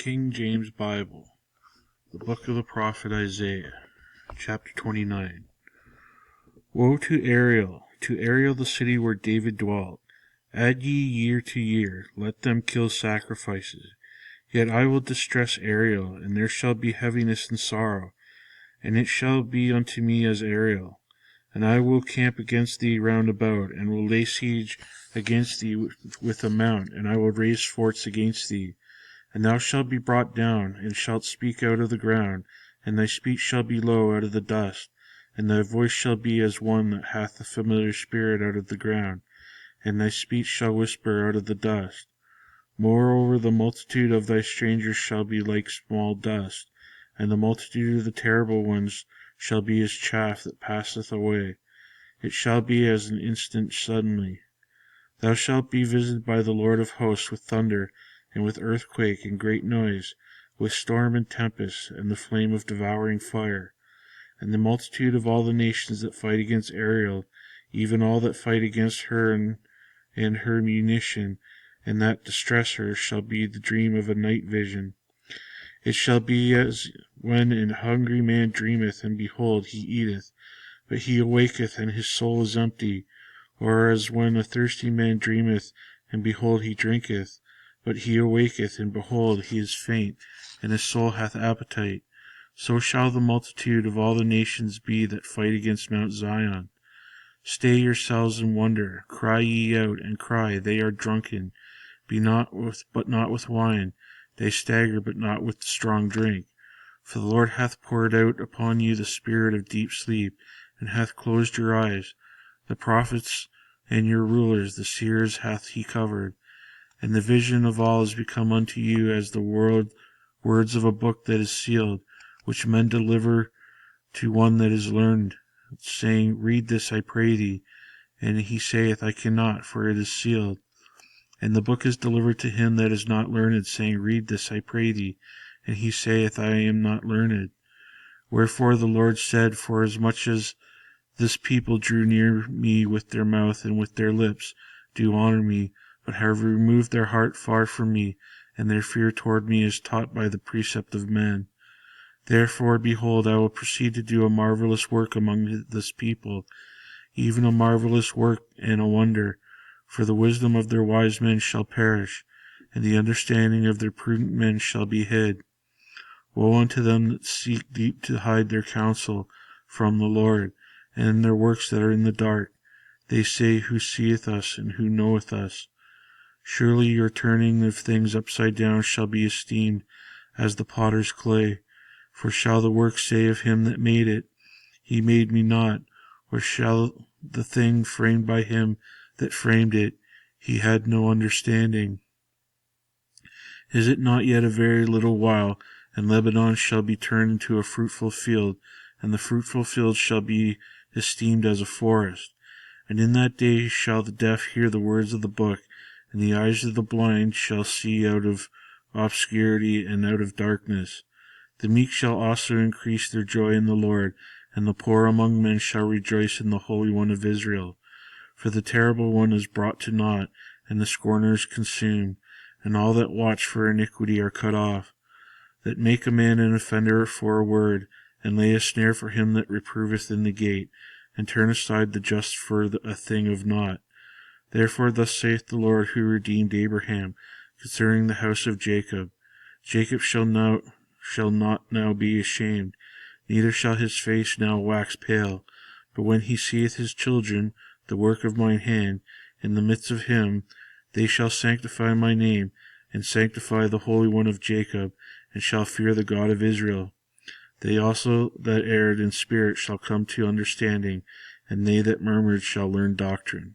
King James Bible, the book of the prophet Isaiah, chapter 29. Woe to Ariel, the city where David dwelt! Add ye year to year, let them kill sacrifices. Yet I will distress Ariel, and there shall be heaviness and sorrow, and it shall be unto me as Ariel. And I will camp against thee round about, and will lay siege against thee with a mount, and I will raise forts against thee. And thou shalt be brought down, and shalt speak out of the ground, and thy speech shall be low out of the dust, and thy voice shall be as one that hath a familiar spirit out of the ground, and thy speech shall whisper out of the dust. Moreover, the multitude of thy strangers shall be like small dust, and the multitude of the terrible ones shall be as chaff that passeth away. It shall be as an instant suddenly. Thou shalt be visited by the Lord of hosts with thunder, and with earthquake and great noise, with storm and tempest, and the flame of devouring fire. And the multitude of all the nations that fight against Ariel, even all that fight against her and her munition, and that distress her, shall be the dream of a night vision. It shall be as when an hungry man dreameth, and behold, he eateth, but he awaketh, and his soul is empty. Or as when a thirsty man dreameth, and behold, he drinketh, but he awaketh, and behold, he is faint, and his soul hath appetite. So shall the multitude of all the nations be that fight against Mount Zion. Stay yourselves and wonder, cry ye out, and cry, they are drunken, but not with wine, they stagger, but not with strong drink. For the Lord hath poured out upon you the spirit of deep sleep, and hath closed your eyes. The prophets and your rulers, the seers, hath he covered. And the vision of all is become unto you as the words of a book that is sealed, which men deliver to one that is learned, saying, Read this, I pray thee. And he saith, I cannot, for it is sealed. And the book is delivered to him that is not learned, saying, Read this, I pray thee. And he saith, I am not learned. Wherefore the Lord said, Forasmuch as this people drew near me with their mouth and with their lips, do honor me, but have removed their heart far from me, and their fear toward me is taught by the precept of men. Therefore, behold, I will proceed to do a marvelous work among this people, even a marvelous work and a wonder. For the wisdom of their wise men shall perish, and the understanding of their prudent men shall be hid. Woe unto them that seek deep to hide their counsel from the Lord, and their works that are in the dark. They say, Who seeth us, and who knoweth us? Surely your turning of things upside down shall be esteemed as the potter's clay. For shall the work say of him that made it, He made me not? Or shall the thing framed by him that framed it, He had no understanding? Is it not yet a very little while, and Lebanon shall be turned into a fruitful field, and the fruitful field shall be esteemed as a forest? And in that day shall the deaf hear the words of the book, and the eyes of the blind shall see out of obscurity and out of darkness. The meek shall also increase their joy in the Lord, and the poor among men shall rejoice in the Holy One of Israel. For the terrible one is brought to naught, and the scorner is consumed, and all that watch for iniquity are cut off, that make a man an offender for a word, and lay a snare for him that reproveth in the gate, and turn aside the just for a thing of naught. Therefore thus saith the Lord, who redeemed Abraham, concerning the house of Jacob, Jacob shall not now be ashamed, neither shall his face now wax pale. But when he seeth his children, the work of mine hand, in the midst of him, they shall sanctify my name, and sanctify the Holy One of Jacob, and shall fear the God of Israel. They also that erred in spirit shall come to understanding, and they that murmured shall learn doctrine.